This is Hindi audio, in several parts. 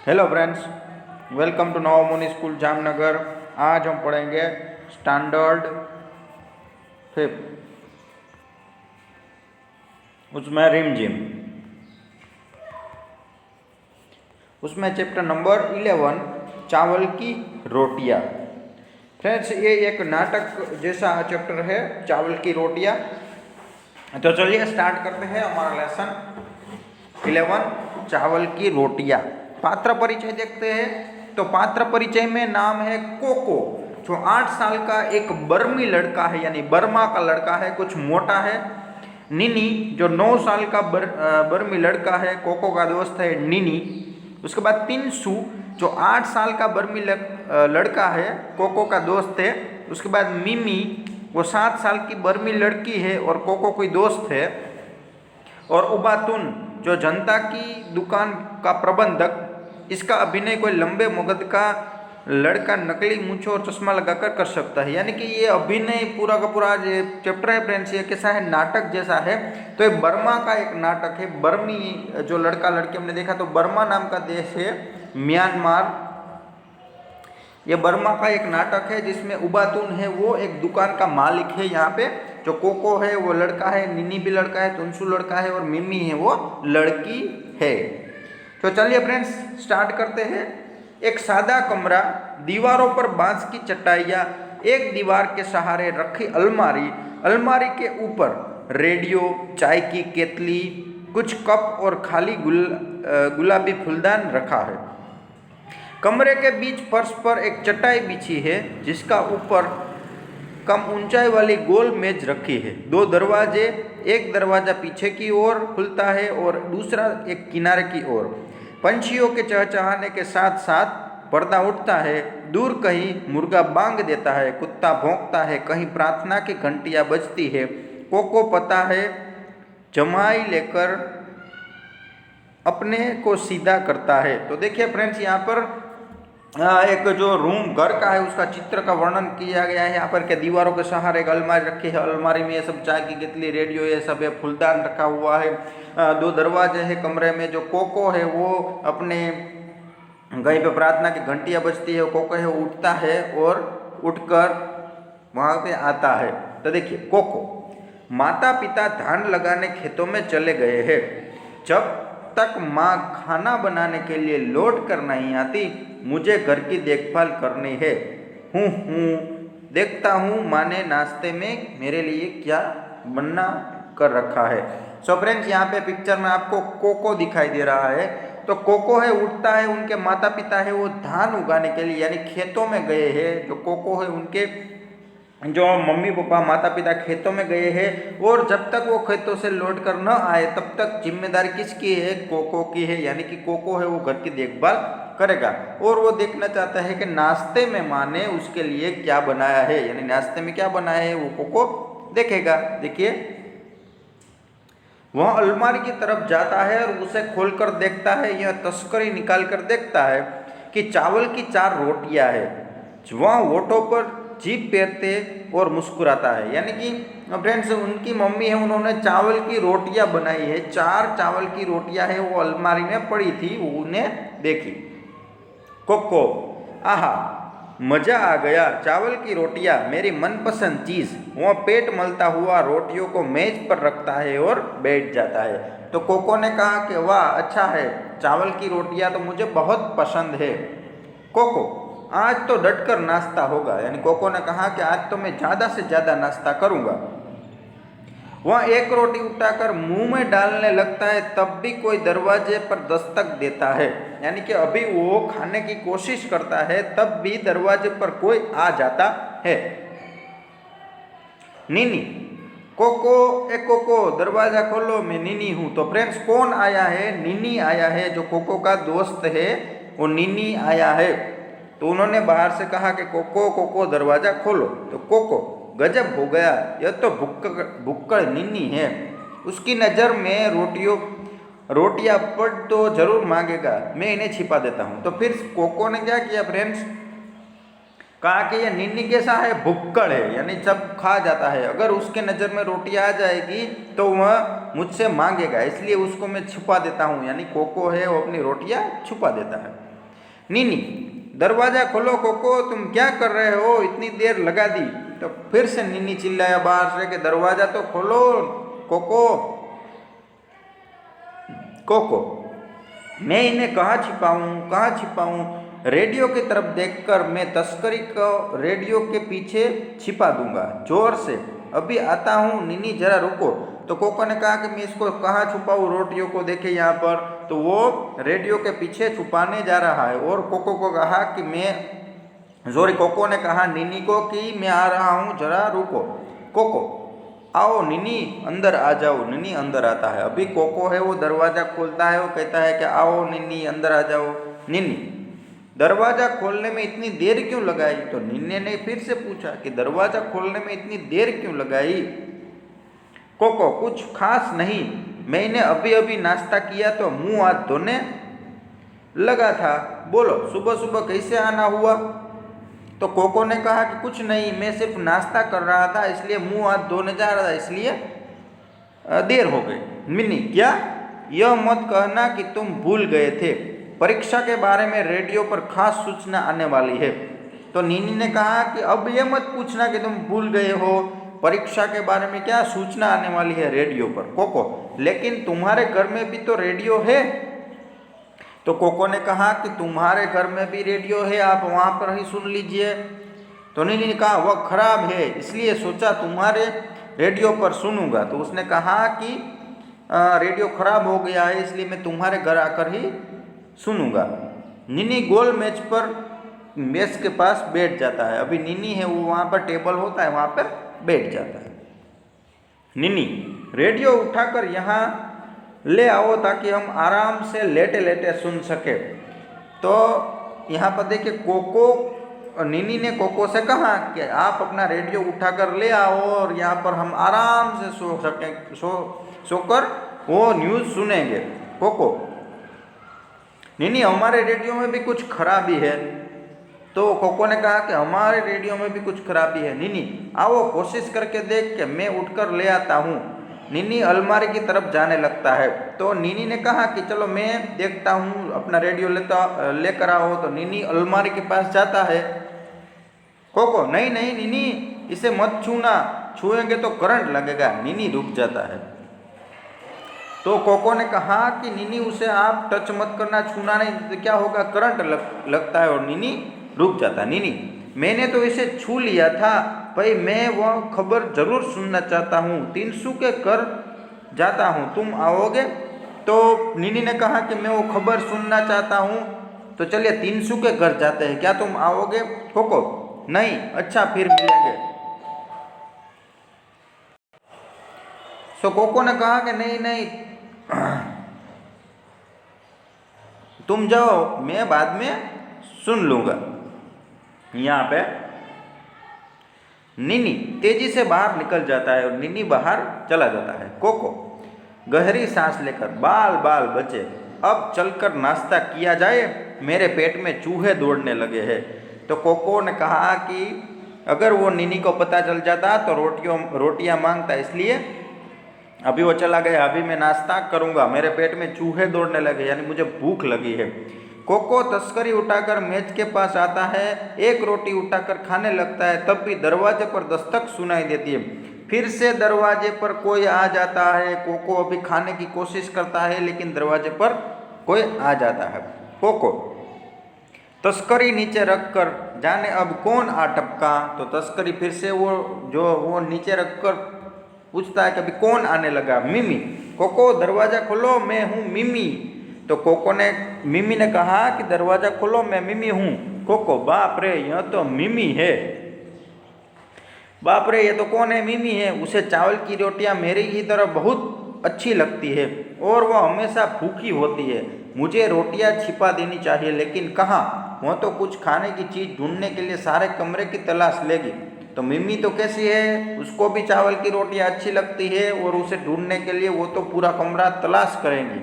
Hello friends, welcome to Navmuni school Jamnagar. आज हम पढ़ेंगे स्टैंडर्ड 5, उसमें रिमझिम। उसमें चैप्टर नंबर 11 चावल की रोटियां। फ्रेंड्स, ये एक नाटक जैसा चैप्टर है, चावल की रोटियां। तो चलिए स्टार्ट करते हैं हमारा लेसन 11 चावल की रोटियां। पात्र परिचय देखते हैं। तो पात्र परिचय में नाम है कोको, जो 8 साल का एक बर्मी लड़का है, यानी बर्मा का लड़का है, कुछ मोटा है। निनी, जो 9 साल का बर्मी लड़का है, कोको का दोस्त है निनी। उसके बाद तिनसु, जो 8 साल का बर्मी लड़का है, कोको का दोस्त है। उसके बाद मिमी, वो 7 साल की बर्मी लड़की है और कोको की दोस्त है। और उबातुन, जो जनता की दुकान का प्रबंधक, इसका अभिनय कोई लंबे मगध का लड़का नकली मूंछों और चश्मा लगाकर कर सकता है। यानी कि ये अभिनय पूरा का पूरा जो चैप्टर है फ्रेंड्स, ये कैसा है, नाटक जैसा है। तो ये बर्मा का एक नाटक है। बर्मी जो लड़का लड़की हमने देखा, तो बर्मा नाम का देश है म्यांमार। ये बर्मा का एक नाटक है जिसमें उबातुन है, वो एक दुकान का मालिक है यहाँ पे। जो कोको है वो लड़का है, निनी भी लड़का है, तुनसु लड़का है और मिमी है वो लड़की है। तो चलिए फ्रेंड्स स्टार्ट करते हैं। एक सादा कमरा, दीवारों पर बांस की चटाइयाँ, एक दीवार के सहारे रखी अलमारी, अलमारी के ऊपर रेडियो, चाय की केतली, कुछ कप और खाली गुलाबी फूलदान रखा है। कमरे के बीच फर्श पर एक चटाई बिछी है, जिसका ऊपर कम ऊंचाई वाली गोल मेज रखी है। 2 दरवाजे, एक दरवाजा पीछे की ओर खुलता है और दूसरा एक किनारे की ओर। पंछियों के चहचहाने के साथ साथ पर्दा उठता है। दूर कहीं मुर्गा बांग देता है, कुत्ता भौंकता है, कहीं प्रार्थना की घंटियां बजती है। कोको पता है जमाई लेकर अपने को सीधा करता है। तो देखिए फ्रेंड्स, यहाँ पर एक जो रूम घर का है उसका चित्र का वर्णन किया गया है। यहाँ पर के दीवारों के सहारे एक अलमारी रखी है, अलमारी में ये सब चाय की केतली, रेडियो, ये सब है, फूलदान रखा हुआ है। 2 दरवाजे हैं कमरे में। जो कोको है वो अपने कहीं पे प्रार्थना की घंटियाँ बजती है, कोको है वो उठता है और उठकर वहाँ पे आता है। तो देखिए कोको, माता पिता धान लगाने खेतों में चले गए हैं। जब तक माँ खाना बनाने के लिए लौट कर नहीं आती, मुझे घर की देखभाल करनी है। देखता हूँ माँ ने नाश्ते में मेरे लिए क्या बना कर रखा है। सो फ्रेंड्स, यहाँ पे पिक्चर में आपको कोको दिखाई दे रहा है। तो कोको है उठता है, उनके माता पिता है वो धान उगाने के लिए यानी खेतों में गए हैं। जो कोको है उनके जो मम्मी पापा माता पिता खेतों में गए हैं, और जब तक वो खेतों से लौट कर न आए तब तक जिम्मेदारी किसकी है, कोको की है। यानी कि कोको है वो घर की देखभाल करेगा और वो देखना चाहता है कि नाश्ते में माँ ने उसके लिए क्या बनाया है, यानी नाश्ते में क्या बनाया है वो कोको देखेगा। देखिए वह अलमारी की तरफ जाता है और उसे खोलकर देखता है, यह तस्करी निकाल कर देखता है कि चावल की 4 रोटियां है। वह होठों पर जीभ फेरते और मुस्कुराता है। यानी कि फ्रेंड्स, उनकी मम्मी है, उन्होंने चावल की रोटियां बनाई है। 4 चावल की रोटियां है वो अलमारी में पड़ी थी, वो उन्हें देखी। कोको, आहा मजा आ गया, चावल की रोटियां मेरी मनपसंद चीज। वह पेट मलता हुआ रोटियों को मेज पर रखता है और बैठ जाता है। तो कोको ने कहा कि वाह अच्छा है, चावल की रोटियां तो मुझे बहुत पसंद है। कोको, आज तो डटकर नाश्ता होगा। यानी कोको ने कहा कि आज तो मैं ज़्यादा से ज़्यादा नाश्ता करूँगा। वह एक रोटी उठाकर मुंह में डालने लगता है, तब भी कोई दरवाजे पर दस्तक देता है। यानी कि अभी वो खाने की कोशिश करता है, तब भी दरवाजे पर कोई आ जाता है। नीनी, कोको ए कोको दरवाजा खोलो, मैं नीनी हूँ। तो फ्रेंड्स कौन आया है, नीनी आया है। जो कोको का दोस्त है वो नीनी आया है। तो उन्होंने बाहर से कहा कि कोको कोको दरवाजा खोलो। तो कोको, गजब हो गया, यह तो भुक्कड़ नीनी है। उसकी नज़र में रोटियां पड़ तो जरूर मांगेगा, मैं इन्हें छिपा देता हूँ। तो फिर कोको ने क्या किया फ्रेंड्स, कहा कि यह नीनी कैसा है, भुक्कड़ है, यानी सब खा जाता है। अगर उसके नज़र में रोटियां आ जाएगी तो वह मुझसे मांगेगा, इसलिए उसको मैं छुपा देता हूँ। यानी कोको है वो अपनी रोटियां छुपा देता है। नीनी, दरवाजा खोलो कोको, तुम क्या कर रहे हो, इतनी देर लगा दी। तो फिर से नीनी चिल्लाया बाहर से कि दरवाजा तो खोलो कोको। कोको, मैं इन्हें कहाँ छिपाऊं, कहाँ छिपाऊं? रेडियो की तरफ देखकर मैं तस्करी को रेडियो के पीछे छिपा दूंगा, जोर से। अभी आता हूँ नीनी, जरा रुको। तो कोको ने कहा कि मैं इसको कहाँ छुपाऊँ, रोटियों को देखे यहाँ पर। तो वो रेडियो के पीछे छुपाने जा रहा है और कोको को कहा कि कोको ने कहा नीनी को कि मैं आ रहा हूँ, जरा रुको। कोको, आओ नीनी अंदर आ जाओ। नीनी अंदर आता है। अभी कोको है वो दरवाज़ा खोलता है, वो कहता है कि आओ नीनी अंदर आ जाओ। नीनी, दरवाज़ा खोलने में इतनी देर क्यों लगाई? तो नीनी ने फिर से पूछा कि दरवाज़ा खोलने में इतनी देर क्यों लगाई? कोको, कुछ खास नहीं, मैंने अभी अभी नाश्ता किया तो मुंह हाथ धोने लगा था। बोलो सुबह सुबह कैसे आना हुआ? तो कोको ने कहा कि कुछ नहीं, मैं सिर्फ नाश्ता कर रहा था, इसलिए मुंह हाथ धोने जा रहा था, इसलिए देर हो गई। मिनी, क्या? यह मत कहना कि तुम भूल गए थे, परीक्षा के बारे में रेडियो पर खास सूचना आने वाली है। तो नीनी ने कहा कि अब यह मत पूछना कि तुम भूल गए हो, परीक्षा के बारे में क्या सूचना आने वाली है रेडियो पर। कोको, लेकिन तुम्हारे घर में भी तो रेडियो है। तो कोको ने कहा कि तुम्हारे घर में भी रेडियो है, आप वहाँ पर ही सुन लीजिए। तो नीनी ने कहा वह खराब है, इसलिए सोचा तुम्हारे रेडियो पर सुनूंगा। तो उसने कहा कि रेडियो खराब हो गया है, इसलिए मैं तुम्हारे घर आकर ही सुनूंगा। नीनी गोल मेज के पास बैठ जाता है। अभी नीनी है वो वहाँ पर टेबल होता है, वहाँ पर बैठ जाता है। नीनी, रेडियो उठाकर यहाँ ले आओ ताकि हम आराम से लेटे लेटे सुन सके। तो यहाँ पर देखिए कोको, नीनी ने कोको से कहा कि आप अपना रेडियो उठाकर ले आओ और यहाँ पर हम आराम से सो सकें, सोकर वो न्यूज़ सुनेंगे। कोको, नीनी हमारे रेडियो में भी कुछ खराबी है। तो कोको ने कहा कि हमारे रेडियो में भी कुछ खराबी है। नीनी, आओ कोशिश करके देख के मैं उठकर ले आता हूँ। नीनी अलमारी की तरफ जाने लगता है। तो नीनी ने कहा कि चलो मैं देखता हूँ, अपना रेडियो लेकर आओ। तो नीनी अलमारी के पास जाता है। कोको, नहीं नहीं नीनी, इसे मत छूना, छुएंगे तो करंट लगेगा। नीनी रुक जाता है। तो कोको ने कहा कि नीनी उसे आप टच मत करना, छूना नहीं, तो क्या होगा, करंट लगता है। और नीनी रुक जाता है। नीनी, मैंने तो इसे छू लिया था भाई, मैं वह खबर जरूर सुनना चाहता हूँ, 300 के कर जाता हूँ, तुम आओगे? तो नीनी ने कहा कि मैं वो खबर सुनना चाहता हूँ, तो चलिए 300 के घर जाते हैं, क्या तुम आओगे? कोको, नहीं, अच्छा फिर मिलेंगे। तो कोको ने कहा कि नहीं नहीं तुम जाओ, मैं बाद में सुन लूँगा। यहाँ पे नीनी तेजी से बाहर निकल जाता है और नीनी बाहर चला जाता है। कोको गहरी सांस लेकर, बाल बाल बचे, अब चलकर नाश्ता किया जाए, मेरे पेट में चूहे दौड़ने लगे हैं। तो कोको ने कहा कि अगर वो नीनी को पता चल जाता तो रोटियां मांगता, इसलिए अभी वो चला गया, अभी मैं नाश्ता करूँगा, मेरे पेट में चूहे दौड़ने लगे, यानी मुझे भूख लगी है। कोको तस्करी उठाकर मेज के पास आता है, एक रोटी उठाकर खाने लगता है, तब भी दरवाजे पर दस्तक सुनाई देती है। फिर से दरवाजे पर कोई आ जाता है। कोको अभी खाने की कोशिश करता है, लेकिन दरवाजे पर कोई आ जाता है। कोको तस्करी नीचे रखकर, जाने अब कौन आ टपका। तो तस्करी फिर से वो नीचे रखकर पूछता है कि अभी कौन आने लगा। मिमी, कोको दरवाज़ा खोलो, मैं हूँ मिमी। तो मिमी ने कहा कि दरवाज़ा खोलो, मैं मिमी हूँ। कोको, बाप रे, यह तो मिमी है। बाप रे, ये तो कौन है? मिमी है। उसे चावल की रोटियां मेरी ही तरह बहुत अच्छी लगती है और वह हमेशा भूखी होती है। मुझे रोटियां छिपा देनी चाहिए, लेकिन कहाँ? वह तो कुछ खाने की चीज़ ढूंढने के लिए सारे कमरे की तलाश लेगी। तो मिमी तो कैसी है, उसको भी चावल की रोटियां अच्छी लगती है और उसे ढूंढने के लिए वो तो पूरा कमरा तलाश करेंगी,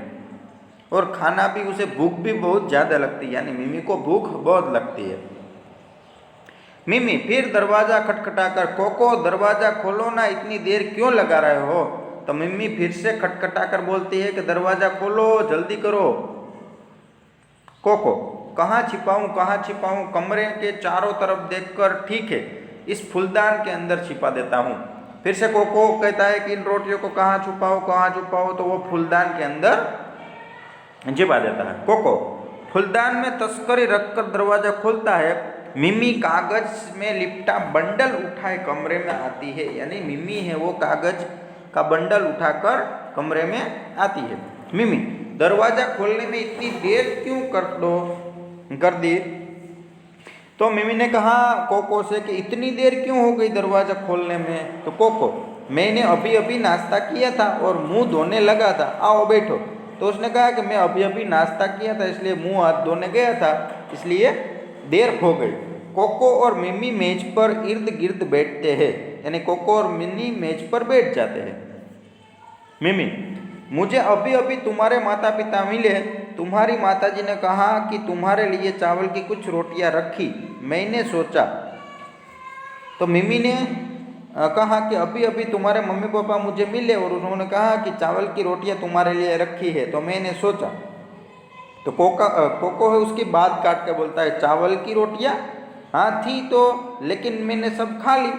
और खाना भी, उसे भूख भी बहुत ज़्यादा लगती है, यानी मिमी को भूख बहुत लगती है। मिमी फिर दरवाज़ा खटखटाकर, कोको दरवाज़ा खोलो ना, इतनी देर क्यों लगा रहे हो? तो मिमी फिर से खटखटाकर बोलती है कि दरवाज़ा खोलो, जल्दी करो। कोको, कहाँ छिपाऊं, कमरे के चारों तरफ देखकर ठीक है इस फूलदान के अंदर छिपा देता हूँ। फिर से कोको कहता है कि इन रोटियों को कहाँ छुपाओ, तो वो फूलदान के अंदर छिपा देता है। कोको फूलदान में तस्करी रखकर दरवाजा खोलता है। मिमी कागज में लिपटा बंडल उठाए कमरे में आती है, यानी मिमी है वो कागज का बंडल उठाकर कमरे में आती है। मिमी दरवाजा खोलने में इतनी देर क्यों कर दी? तो मिमी ने कहा कोको से कि इतनी देर क्यों हो गई दरवाजा खोलने में? तो कोको मैंने अभी अभी नाश्ता किया था और मुंह धोने लगा था, आओ बैठो। तो उसने कहा कि मैं अभी अभी नाश्ता किया था इसलिए मुंह हाथ धोने गया था, इसलिए देर हो गई। कोको और मिमी मेज पर इर्द गिर्द बैठते हैं, यानी कोको और मिनी मेज पर बैठ जाते हैं। मिमी मुझे अभी अभी तुम्हारे माता पिता मिले, तुम्हारी माताजी ने कहा कि तुम्हारे लिए चावल की कुछ रोटियां रखी, मैंने सोचा। तो मिमी ने कहा कि अभी अभी तुम्हारे मम्मी पापा मुझे मिले और उन्होंने कहा कि चावल की रोटियां तुम्हारे लिए रखी है, तो मैंने सोचा। तो कोको है उसकी बात काट के बोलता है चावल की रोटियां? हाँ थी तो, लेकिन मैंने सब खा ली।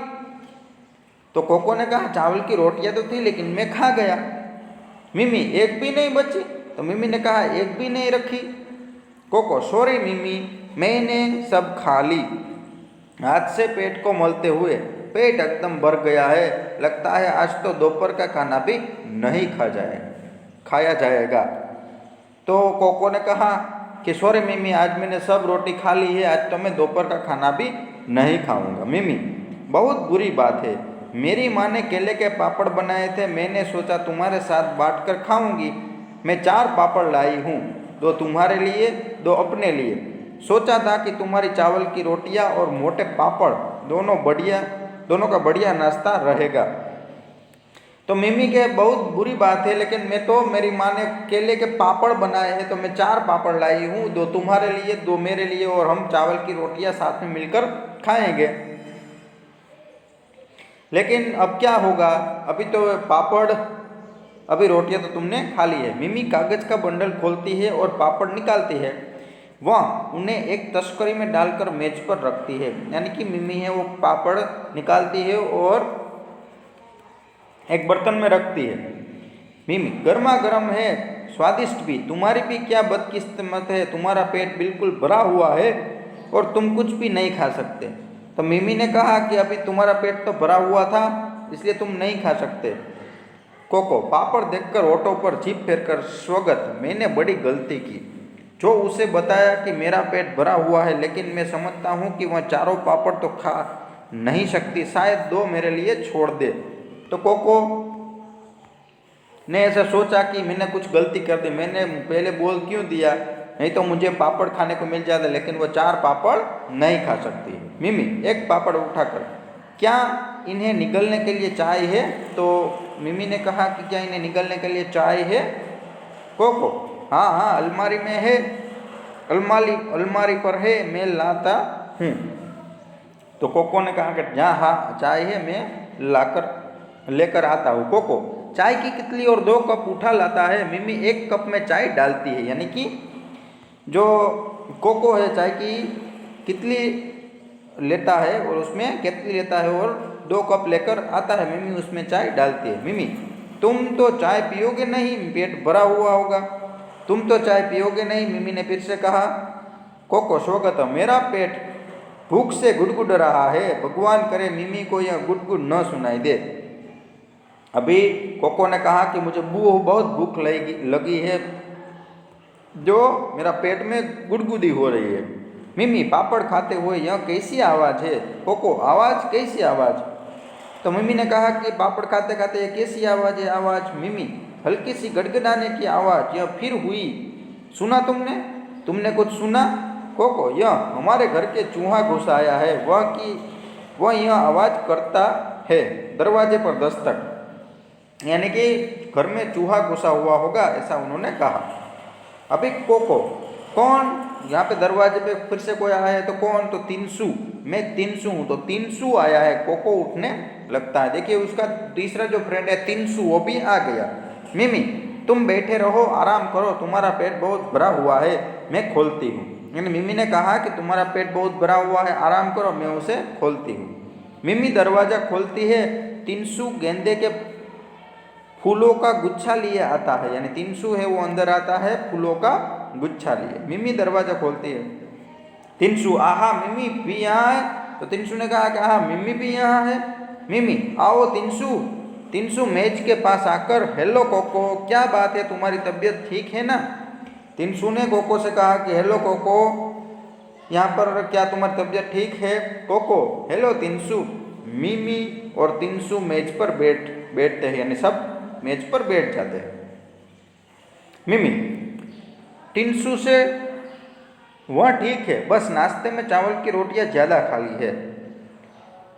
तो कोको ने कहा चावल की रोटियां तो थी लेकिन मैं खा गया। मिमी एक भी नहीं बची? तो मिमी ने कहा एक भी नहीं रखी। कोको सॉरी मिमी, मैंने सब खा ली। हाथ से पेट को मलते हुए, पेट एकदम भर गया है, लगता है आज तो दोपहर का खाना भी नहीं खाया जाएगा। तो कोको ने कहा कि सॉरी मिमी, आज मैंने सब रोटी खा ली है, आज तो मैं दोपहर का खाना भी नहीं खाऊंगा। मिमी बहुत बुरी बात है, मेरी माँ ने केले के पापड़ बनाए थे, मैंने सोचा तुम्हारे साथ बांट कर खाऊंगी। मैं 4 पापड़ लाई हूँ, 2 तुम्हारे लिए 2 अपने लिए। सोचा था कि तुम्हारी चावल की रोटियाँ और मोटे पापड़ दोनों का बढ़िया नाश्ता रहेगा। तो मिमी के बहुत बुरी बात है, लेकिन मैं तो मेरी माँ ने केले के पापड़ बनाए हैं तो मैं 4 पापड़ लाई हूँ, 2 तुम्हारे लिए 2 मेरे लिए, और हम चावल की रोटियाँ साथ में मिलकर खाएंगे। लेकिन अब क्या होगा, अभी रोटियां तो तुमने खा ली है। मिमी कागज का बंडल खोलती है और पापड़ निकालती है, वह उन्हें एक तस्करी में डालकर मेज पर रखती है। यानी कि मिमी है वो पापड़ निकालती है और एक बर्तन में रखती है। मिमी गर्मा गर्म है, स्वादिष्ट भी, तुम्हारी भी क्या बदकिस्मत है, तुम्हारा पेट बिल्कुल भरा हुआ है और तुम कुछ भी नहीं खा सकते। तो मिमी ने कहा कि अभी तुम्हारा पेट तो भरा हुआ था इसलिए तुम नहीं खा सकते। कोको पापड़ देखकर होठों पर जीभ फेरकर स्वगत, मैंने बड़ी गलती की जो उसे बताया कि मेरा पेट भरा हुआ है, लेकिन मैं समझता हूँ कि वह 4 पापड़ तो खा नहीं सकती, शायद 2 मेरे लिए छोड़ दे। तो कोको ने ऐसा सोचा कि मैंने कुछ गलती कर दी, मैंने पहले बोल क्यों दिया, नहीं तो मुझे पापड़ खाने को मिल जाता, लेकिन वो 4 पापड़ नहीं खा सकती। मिमी एक पापड़ उठाकर, क्या इन्हें निगलने के लिए चाय है? तो मिमी ने कहा कि क्या इन्हें निगलने के लिए चाय है? कोको हाँ अलमारी में है, अलमारी पर है, मैं लाता हूँ। तो कोको ने कहा कि हाँ चाय है, मैं लेकर आता हूँ। कोको चाय की कितली और 2 कप उठा लाता है। मिमी 1 कप में चाय डालती है, यानी कि जो कोको है चाय की कितली लेता है और उसमें केतली लेता है और 2 कप लेकर आता है। मिमी उसमें चाय डालती है। मिमी तुम तो चाय पियोगे नहीं, पेट भरा हुआ होगा, तुम तो चाय पियोगे नहीं, मिमी ने फिर से कहा। कोको स्वगत, मेरा पेट भूख से गुड़गुड़ रहा है, भगवान करे मिमी को यह गुड़गुड़ न सुनाई दे। अभी कोको ने कहा कि मुझे बहुत भूख लगी है, जो मेरा पेट में गुड़गुड़ी हो रही है। मिमी पापड़ खाते हुए, यह कैसी आवाज़ है? कोको आवाज़, कैसी आवाज़? तो मिमी ने कहा कि पापड़ खाते खाते ये कैसी आवाज़ है? आवाज़ मिमी हल्की सी गड़गड़ाने की आवाज़, यह फिर हुई, सुना तुमने कुछ सुना? कोको यह हमारे घर के चूहा घुस आया है, वह यह आवाज़ करता है, दरवाजे पर दस्तक, यानी कि घर में चूहा घुसा हुआ होगा, ऐसा उन्होंने कहा। अभी कोको कौन? यहाँ पे दरवाजे पे फिर से कोई आया है, तो कौन? तो तिनसु, मैं तिनसु हूँ, तो तिनसु आया है। कोको उठने लगता है, देखिए उसका तीसरा जो फ्रेंड है तिनसु, वो भी आ गया। मिमी तुम बैठे रहो, आराम करो, तुम्हारा पेट बहुत भरा हुआ है, मैं खोलती हूँ। यानी मिमी ने कहा कि तुम्हारा पेट बहुत भरा हुआ है, आराम करो, मैं उसे खोलती हूँ। मिमी दरवाजा खोलती है। तिनसु गेंदे के फूलों का गुच्छा लिए आता है, यानी तिनसु है वो अंदर आता है फूलों का गुच्छा लिए। मिमी दरवाजा खोलती है। तिनसु, आहा मिमी भी यहाँ है। तो तिनसु ने कहा कि आहा मिमी भी यहाँ है। मिमी, आओ तिनसु। तिनसु मेज के पास आकर, हेलो कोको, क्या बात है, तुम्हारी तबीयत ठीक है ना? तिनसु ने कोको से कहा कि हेलो कोको, यहाँ पर क्या तुम्हारी तबीयत ठीक है? कोको, हेलो तिनसु। मिमी और तिनसु मेज पर बैठते हैं, यानी सब मेज पर बैठ जाते हैं। मिमी, तिनसु से, वह ठीक है, बस नाश्ते में चावल की रोटियां ज़्यादा खा ली है।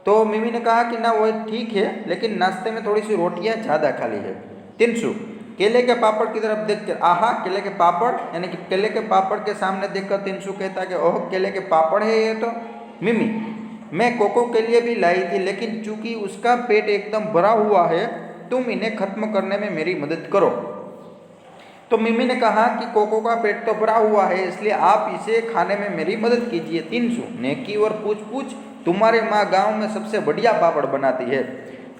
तो मिमी ने कहा कि ना वह ठीक है, लेकिन नाश्ते में थोड़ी सी रोटियां ज़्यादा खा ली है। तिनसु केले के पापड़ की तरफ देखकर, आहा केले के पापड़, यानी कि केले के पापड़ के सामने देखकर तिनसु कहता है कि ओह केले के पापड़ है ये तो। मिमी, मैं कोको के लिए भी लाई थी, लेकिन चूंकि उसका पेट एकदम भरा हुआ है, तुम इन्हें खत्म करने में मेरी मदद करो। तो मिमी ने कहा कि कोको का पेट तो भरा हुआ है, इसलिए आप इसे खाने में मेरी मदद कीजिए। तिनसु, नेकी और पूछ पूछ, तुम्हारी माँ गांव में सबसे बढ़िया पापड़ बनाती है।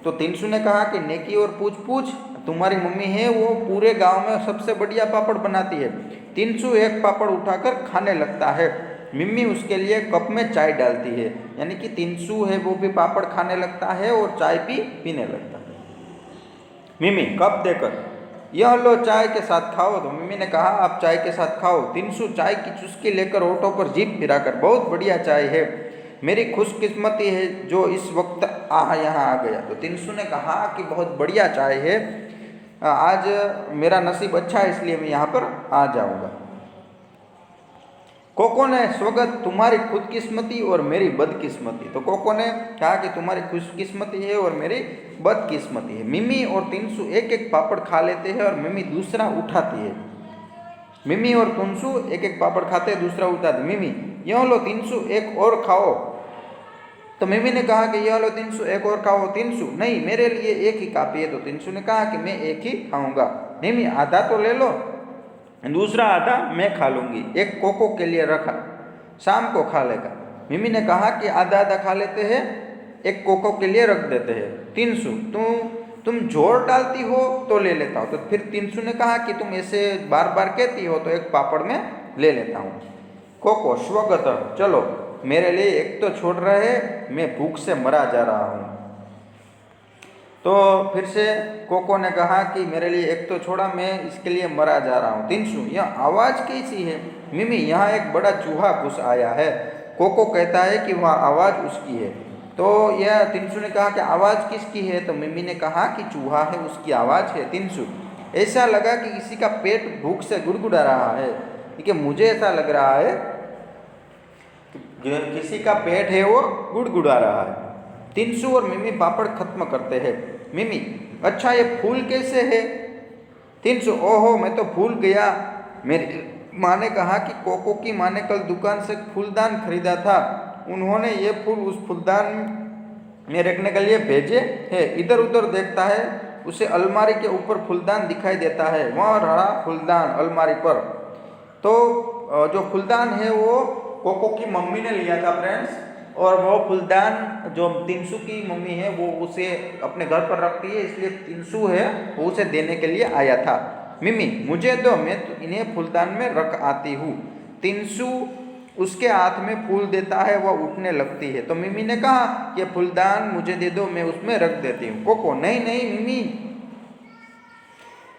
तो तिनसु ने कहा कि नेकी और पूछ पूछ, तुम्हारी मम्मी है वो पूरे गांव में सबसे बढ़िया पापड़ बनाती है। तिनसु एक पापड़ उठाकर खाने लगता है। मिमी उसके लिए कप में चाय डालती है, यानी कि तिनसु है वो भी पापड़ खाने लगता है और चाय भी पीने लगता है। मिमी कप देकर, यह लो चाय के साथ खाओ। तो मिमी ने कहा आप चाय के साथ खाओ। तिनसु चाय की चुस्की लेकर होठों पर जीभ फिराकर, बहुत बढ़िया चाय है, मेरी खुशकिस्मती है जो इस वक्त यहाँ आ गया। तो तिनसु ने कहा कि बहुत बढ़िया चाय है, आज मेरा नसीब अच्छा है, इसलिए मैं यहाँ पर आ जाऊँगा। कोको ने, स्वगत, तुम्हारी खुदकिस्मती और मेरी बदकिस्मती। तो कोको ने कहा कि तुम्हारी खुशकिस्मती है और मेरी बदकिस्मती है। मिमी और तिनसु एक एक पापड़ खा लेते हैं और मिमी दूसरा उठाती है। मिमी और तिनसु एक एक पापड़ खाते हैं, दूसरा उठाते। मिमी, यह लो तिनसु एक और खाओ। तो मिमी ने कहा कि यह लो तिनसु एक और खाओ। तिनसु, नहीं मेरे लिए एक ही काफ़ी है। तो तिनसु ने कहा कि मैं एक ही खाऊंगा। मिमी, आधा तो ले लो, दूसरा आधा मैं खा लूँगी, एक कोको के लिए रखा, शाम को खा लेगा। मिमी ने कहा कि आधा आधा खा लेते हैं, एक कोको के लिए रख देते हैं। तिनसु, तुम जोर डालती हो तो ले लेता हूँ। तो फिर तिनसु ने कहा कि तुम ऐसे बार बार कहती हो तो एक पापड़ में ले लेता हूँ। कोको, स्वगत, चलो मेरे लिए एक तो छोड़ रहे, मैं भूख से मरा जा रहा हूँ। तो फिर से कोको ने कहा कि मेरे लिए एक तो छोड़ा, मैं इसके लिए मरा जा रहा हूँ। तिनसु, यह आवाज़ कैसी है? मिमी, यहाँ एक बड़ा चूहा घुस आया है। कोको कहता है कि वह आवाज़ उसकी है। तो यह तिनसु ने कहा कि आवाज़ किसकी है? तो मिमी ने कहा कि चूहा है उसकी आवाज़ है। तिनसु, ऐसा लगा कि किसी का पेट भूख से गुड़गुड़ा रहा है, क्योंकि मुझे ऐसा लग रहा है कि किसी का पेट है वो गुड़गुड़ा रहा है। तिनसु और मिमी पापड़ खत्म करते हैं। मिमी, अच्छा ये फूल कैसे है? तिनसु, ओहो मैं तो भूल गया, मेरी माँ ने कहा कि कोको की माँ ने कल दुकान से फूलदान खरीदा था, उन्होंने ये फूल उस फूलदान में रखने के लिए भेजे है। इधर उधर देखता है, उसे अलमारी के ऊपर फूलदान दिखाई देता है, वहाँ रहा फूलदान अलमारी पर। तो जो फूलदान है वो कोको की मम्मी ने लिया था फ्रेंड्स, और वो फूलदान जो तिनसु की मम्मी है वो उसे अपने घर पर रखती है, इसलिए तिनसु है वो उसे देने के लिए आया था। मिमी, मुझे दो, मैं तो इन्हें फूलदान में रख आती हूँ। तिनसु उसके हाथ में फूल देता है, वह उठने लगती है। तो मिमी ने कहा कि फूलदान मुझे दे दो, मैं उसमें रख देती हूँ। कोको, नहीं नहीं मिमी,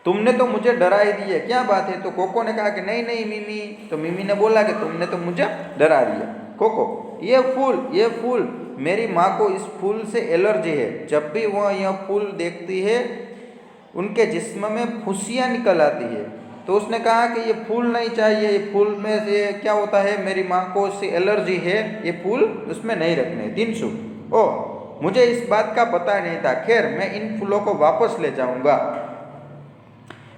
तुमने तो मुझे डरा ही दिया, क्या बात है? तो कोको ने कहा कि नहीं नहीं मिमी। तो मिमी ने बोला कि तुमने तो मुझे डरा दिया। कोको, ये फूल, मेरी माँ को इस फूल से एलर्जी है, जब भी वह यह फूल देखती है उनके जिस्म में फुंसियाँ निकल आती है। तो उसने कहा कि ये फूल नहीं चाहिए, ये फूल में से क्या होता है, मेरी माँ को इससे एलर्जी है, ये फूल उसमें नहीं रखने। तिनसु, ओह मुझे इस बात का पता नहीं था, खैर मैं इन फूलों को वापस ले जाऊंगा।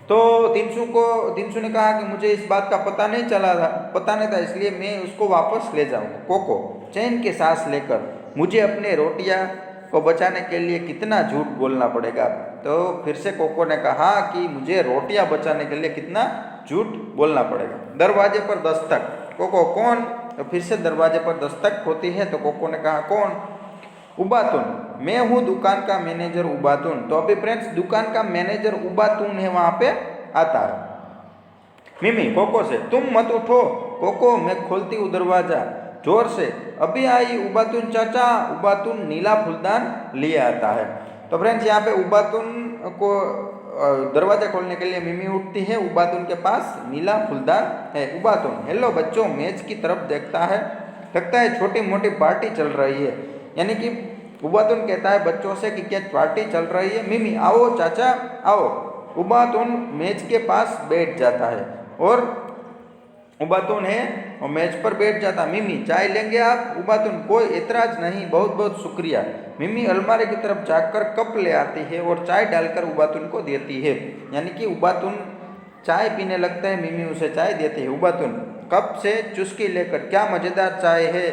तो तिनसु ने कहा कि मुझे इस बात का पता नहीं था, इसलिए मैं उसको वापस ले जाऊंगा। कोको चैन की सांस लेकर, मुझे अपने रोटियां को बचाने के लिए कितना झूठ बोलना पड़ेगा। तो फिर से कोको ने कहा कि मुझे रोटियां बचाने के लिए कितना झूठ बोलना पड़ेगा। दरवाजे पर दस्तक, कोको कौन? तो फिर से दरवाजे पर दस्तक होती है तो कोको ने कहा कौन? उबातुन, मैं हूँ दुकान का मैनेजर उबातुन। तो अभी फ्रेंड्स दुकान का मैनेजर उबातुन है वहां पे आता है। मिमी कोको से, तुम मत उठो कोको, मैं खोलती हूँ दरवाजा जोर से। अभी आई उबातुन चाचा। उबातुन नीला फूलदान लिए आता है। तो फ्रेंड्स यहाँ पे उबातुन को दरवाजा खोलने के लिए मिमी उठती है। उबातुन के पास नीला फूलदान है। उबातुन, हेलो बच्चों, मेज की तरफ देखता है, लगता है छोटी मोटी पार्टी चल रही है। यानी कि उबातुन कहता है बच्चों से कि क्या पार्टी चल रही है? मिमी, आओ चाचा आओ। उबातुन मेज के पास बैठ जाता है और उबातुन है और मेज पर बैठ जाता। मिमी, चाय लेंगे आप? उबातुन, कोई एतराज नहीं, बहुत बहुत शुक्रिया। मिमी अलमारी की तरफ जाकर कप ले आती है और चाय डालकर उबातुन को देती है। यानी कि उबातुन चाय पीने लगता है, मिमी उसे चाय देती है। उबातुन कप से चुस्की लेकर, क्या मज़ेदार चाय है,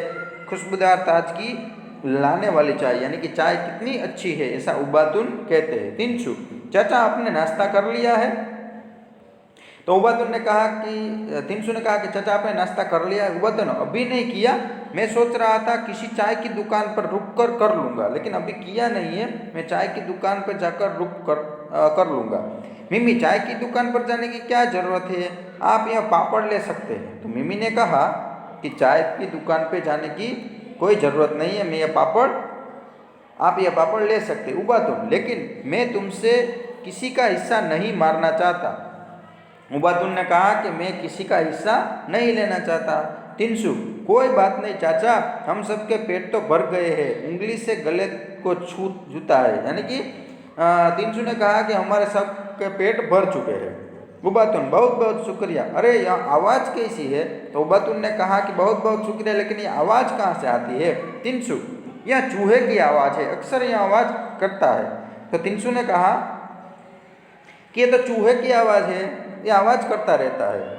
खुशबूदार ताजगी लाने वाली चाय, यानी कि चाय कितनी अच्छी है, ऐसा उबातुन कहते हैं। तिनसु, चाचा आपने नाश्ता कर लिया है? तो उबातुन ने कहा कि तिनसु ने कहा कि चाचा आपने नाश्ता कर लिया है? उबातुन, अभी नहीं किया, मैं सोच रहा था किसी चाय की दुकान पर रुक कर लूँगा, लेकिन अभी किया नहीं है, मैं चाय की दुकान पर जाकर रुक कर लूँगा। मिमी, चाय की दुकान पर जाने की क्या ज़रूरत है, आप यहाँ पापड़ ले सकते हैं। तो मिमी ने कहा कि चाय की दुकान पर जाने की कोई ज़रूरत नहीं है, मैं ये पापड़ आप ये पापड़ ले सकते। उबातुन, लेकिन मैं तुमसे किसी का हिस्सा नहीं मारना चाहता। उबातुन ने कहा कि मैं किसी का हिस्सा नहीं लेना चाहता। तिनसु, कोई बात नहीं चाचा, हम सबके पेट तो भर गए हैं, उंगली से गले को छूता है। यानी कि तिनसु ने कहा कि हमारे सबके पेट भर चुके हैं। उबातुन, बहुत बहुत शुक्रिया। अरे यहाँ आवाज़ कैसी है? तो उबातुन ने कहा कि बहुत बहुत शुक्रिया, लेकिन ये आवाज़ कहाँ से आती है? तिनसु, यह चूहे की आवाज़ है, अक्सर यह आवाज़ करता है। तो तिनसु ने कहा कि ये तो चूहे की आवाज़ है, ये आवाज़ करता रहता है।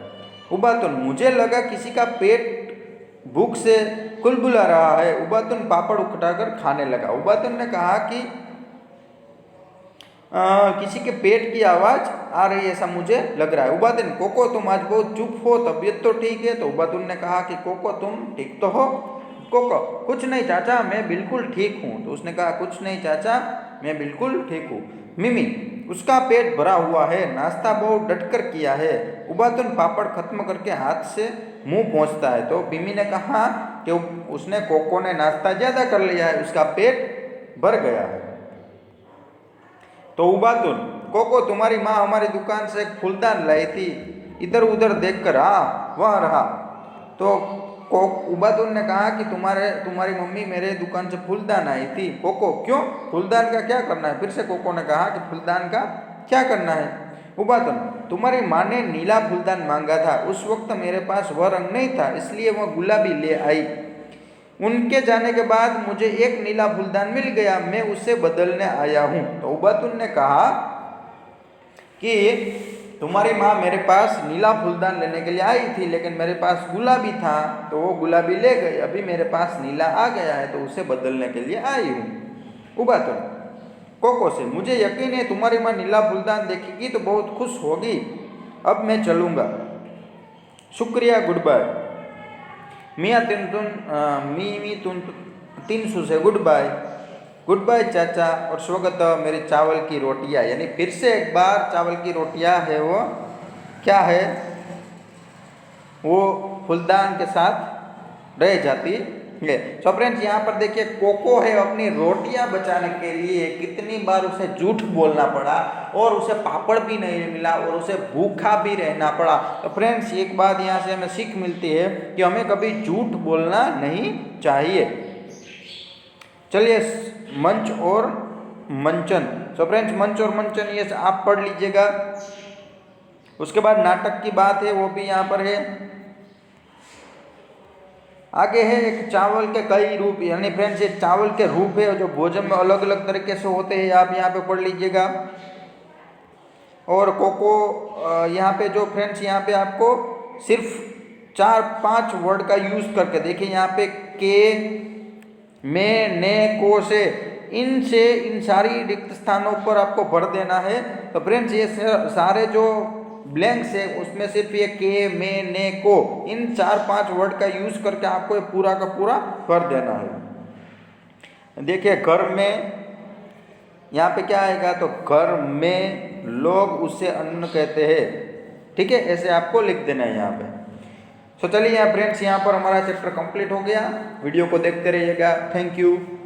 उबातुन, मुझे लगा किसी का पेट भूख से कुलबुला रहा है। उबातुन पापड़ उठाकर खाने लगा। उबातुन ने कहा कि किसी के पेट की आवाज़ आ रही है ऐसा मुझे लग रहा है। उबातुन, कोको तुम आज बहुत चुप हो, तबीयत तो ठीक है? तो उबातुन ने कहा कि कोको तुम ठीक तो हो? कोको, कुछ नहीं चाचा, मैं बिल्कुल ठीक हूँ। तो उसने कहा कुछ नहीं चाचा, मैं बिल्कुल ठीक हूँ। मिमी, उसका पेट भरा हुआ है, नाश्ता बहुत डटकर किया है। उबातुन पापड़ खत्म करके हाथ से मुंह पोंछता है। तो मिमी ने कहा कि उसने कोको ने नाश्ता ज़्यादा कर लिया है, उसका पेट भर गया है। तो उबातुन, कोको तुम्हारी माँ हमारी दुकान से एक फूलदान लाई थी, इधर उधर देखकर वहाँ रहा। तो उबातुन ने कहा कि तुम्हारी मम्मी मेरे दुकान से फूलदान आई थी। कोको, क्यों, फूलदान का क्या करना है? फिर से कोको ने कहा कि फूलदान का क्या करना है? उबातुन, तुम्हारी माँ ने नीला फूलदान मांगा था, उस वक्त मेरे पास वह रंग नहीं था, इसलिए वह गुलाबी ले आई। उनके जाने के बाद मुझे एक नीला फूलदान मिल गया, मैं उसे बदलने आया हूँ। तो उबातुन ने कहा कि तुम्हारी माँ मेरे पास नीला फूलदान लेने के लिए आई थी, लेकिन मेरे पास गुलाबी था तो वो गुलाबी ले गई, अभी मेरे पास नीला आ गया है तो उसे बदलने के लिए आई हूँ। उबातुन कोको से, मुझे यकीन है तुम्हारी माँ नीला फूलदान देखेगी तो बहुत खुश होगी, अब मैं चलूँगा, शुक्रिया, गुड बाय। मियाँ तिनसु से गुड बाय। गुड बाय चाचा और स्वागत मेरी चावल की रोटियाँ। यानी फिर से एक बार चावल की रोटियाँ है वो क्या है, वो फूलदान के साथ रह जाती है। सो फ्रेंड्स यहाँ पर देखिए कोको है अपनी रोटियाँ बचाने के लिए कितनी बार उसे झूठ बोलना पड़ा और उसे पापड़ भी नहीं मिला और उसे भूखा भी रहना पड़ा। तो फ्रेंड्स एक बात यहाँ से हमें सीख मिलती है कि हमें कभी झूठ बोलना नहीं चाहिए। चलिए मंच और मंचन। सो फ्रेंड्स मंच और मंचन ये आप पढ़ लीजिएगा। उसके बाद नाटक की बात है वो भी यहाँ पर है। आगे है एक चावल के कई रूप, यानी फ्रेंड्स ये चावल के रूप है जो भोजन में अलग अलग तरीके से होते हैं, आप यहाँ पे पढ़ लीजिएगा। और कोको यहाँ पे जो फ्रेंड्स यहाँ पे आपको सिर्फ 4-5 वर्ड का यूज़ करके देखिए, यहाँ पे के, में, ने, को से इन सारी रिक्त स्थानों पर आपको भर देना है। तो फ्रेंड्स ये सारे जो ब्लैंक्स है उसमें सिर्फ ये के, मैं, ने, को, इन 4-5 वर्ड का यूज करके आपको ये पूरा का पूरा कर देना है। देखिए घर में, यहाँ पे क्या आएगा, तो घर में लोग उसे अन्न कहते हैं। ठीक है, ऐसे आपको लिख देना है यहाँ पे। तो चलिए यहाँ फ्रेंड्स, यहाँ पर हमारा चैप्टर कंप्लीट हो गया। वीडियो को देखते रहिएगा। Thank you.